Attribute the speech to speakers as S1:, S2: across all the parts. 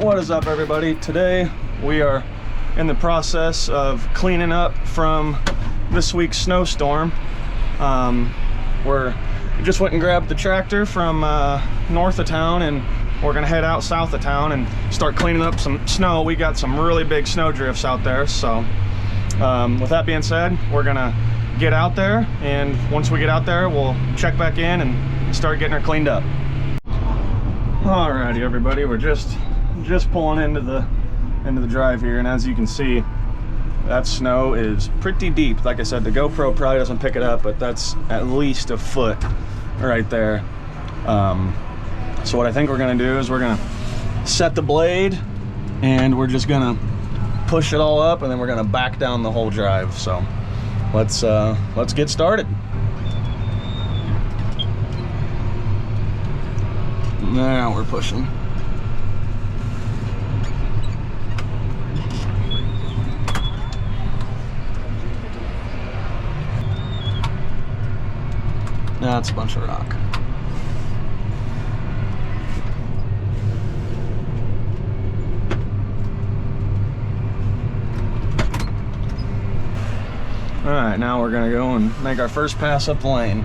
S1: What is up, everybody? Today we are in the process of cleaning up from this week's snowstorm. We just went and grabbed the tractor from north of town, and we're gonna head out south of town and start cleaning up some snow. We got some really big snow drifts out there, so with that being said, we're gonna get out there, and once we get out there, we'll check back in and start getting her cleaned up. Alrighty, everybody, we're just pulling into the drive here, and as you can see, that snow is pretty deep. Like I said, the GoPro probably doesn't pick it up, but that's at least a foot right there. So what I think we're gonna do is we're gonna set the blade, and we're just gonna push it all up, and then we're gonna back down the whole drive. So let's get started. Now we're pushing. Now it's a bunch of rock. All right, now we're gonna go and make our first pass up the lane.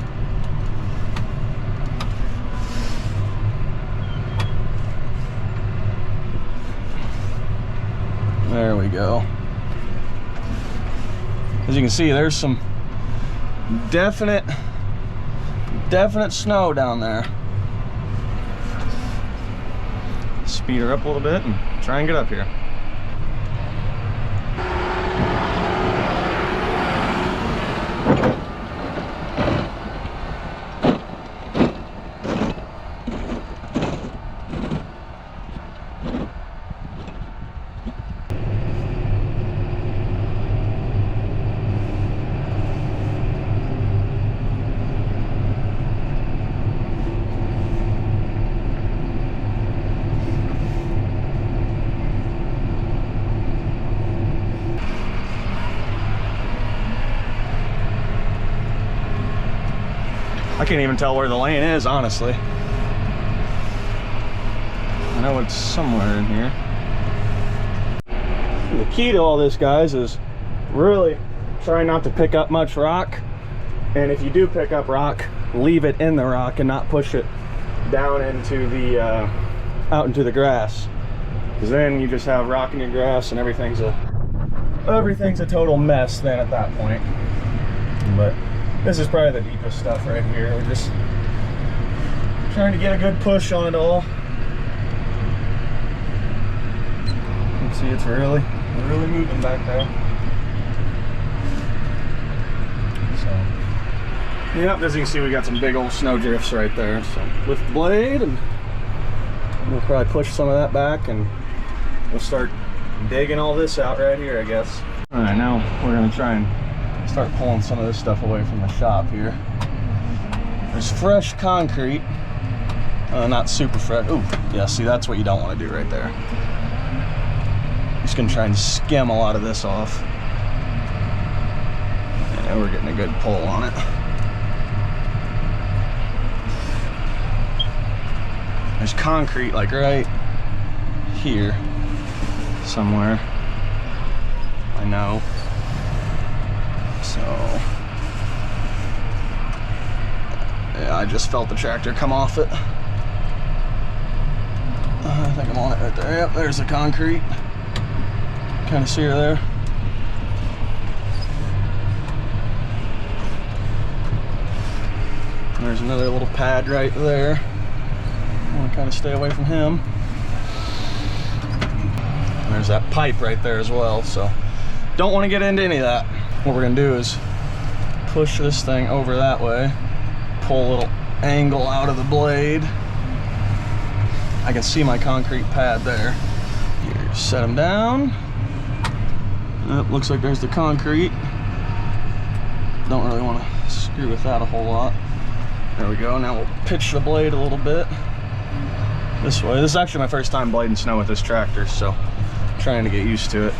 S1: There we go. As you can see, there's some definite snow down there. Speed her up a little bit and try and get up here. I can't even tell where the lane is, honestly. I know it's somewhere in here. The key to all this, guys, is really try not to pick up much rock. And if you do pick up rock, leave it in the rock and not push it down into the out into the grass. Because then you just have rock in your grass, and everything's a total mess then at that point. But this is probably the deepest stuff right here. We're just trying to get a good push on it all. You can see it's really moving back there. So, yep, as you can see, we got some big old snow drifts right there. So lift the blade, and we'll probably push some of that back, and we'll start digging all this out right here, I guess. All right, now we're gonna try and start pulling some of this stuff away from the shop here. There's fresh concrete, not super fresh. Ooh, yeah, see, that's what you don't want to do right there. Just gonna try and skim a lot of this off. And we're getting a good pull on it. There's concrete like right here somewhere, I know. So, yeah, I just felt the tractor come off it. I think I'm on it right there. Yep, there's the concrete. Kind of see her there. There's another little pad right there. I want to kind of stay away from him. And there's that pipe right there as well, so don't want to get into any of that. What we're gonna do is push this thing over that way, pull a little angle out of the blade. I can see my concrete pad there. Here, set them down. Looks like there's the concrete. Don't really want to screw with that a whole lot. There we go. Now we'll pitch the blade a little bit this way. This is actually my first time blading snow with this tractor, so I'm trying to get used to it.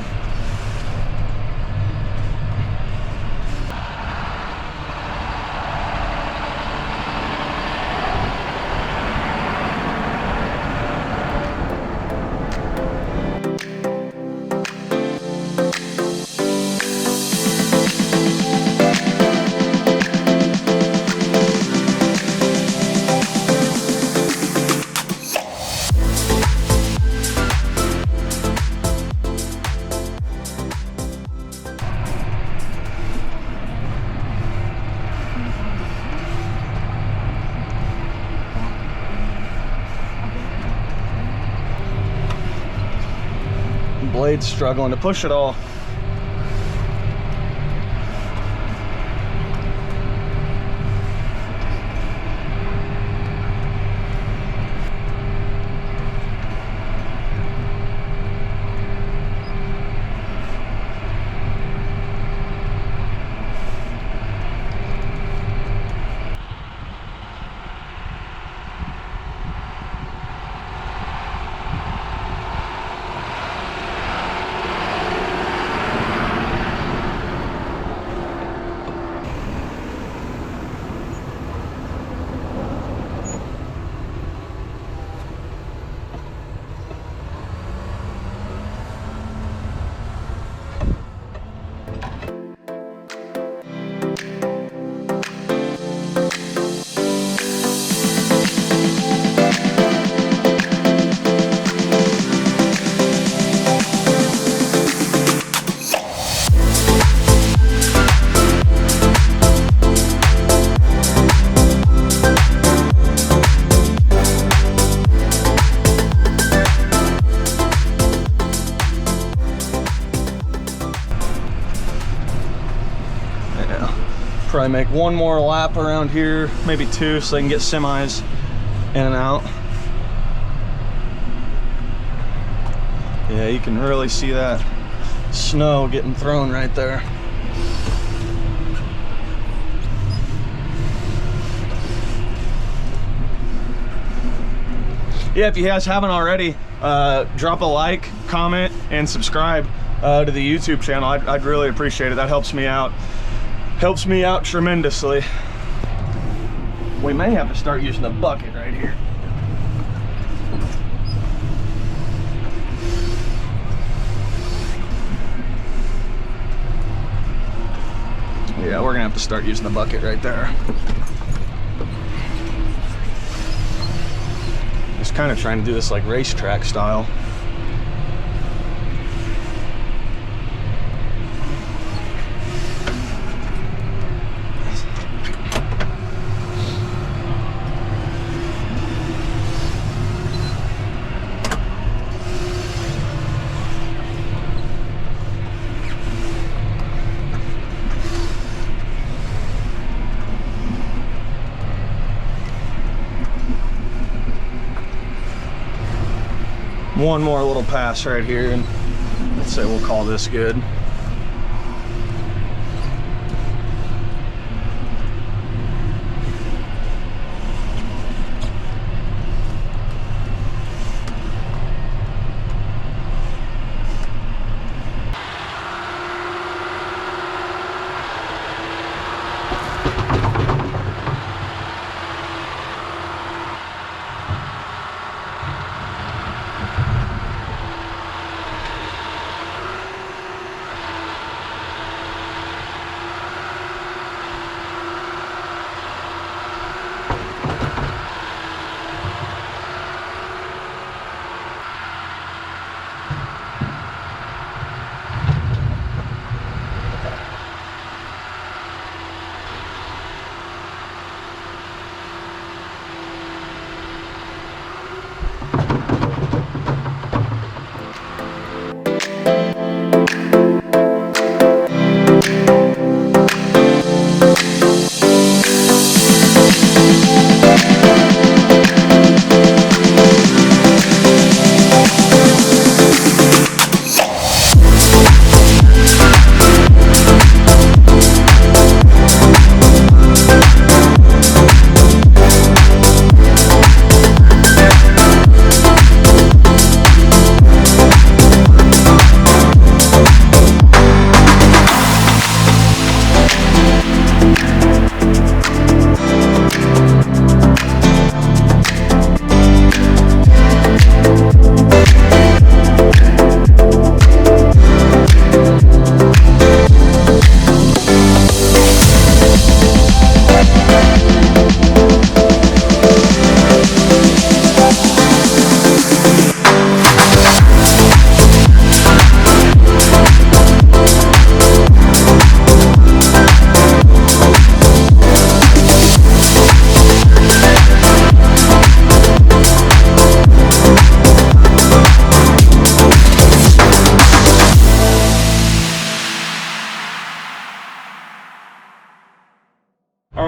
S1: blade's struggling to push it all. Probably make one more lap around here, maybe two, so they can get semis in and out. Yeah, you can really see that snow getting thrown right there. Yeah, if you guys haven't already, drop a like, comment, and subscribe to the YouTube channel. I'd really appreciate it. That helps me out. Helps me out tremendously. We may have to start using the bucket right here. Yeah, we're gonna have to start using the bucket right there. Just kind of trying to do this like racetrack style. One more little pass right here, and let's say we'll call this good.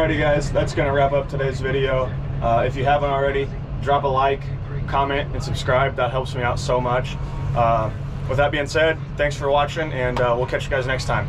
S1: Alrighty guys, that's gonna wrap up today's video. If you haven't already, drop a like, comment, and subscribe. That helps me out so much. With that being said, thanks for watching, and we'll catch you guys next time.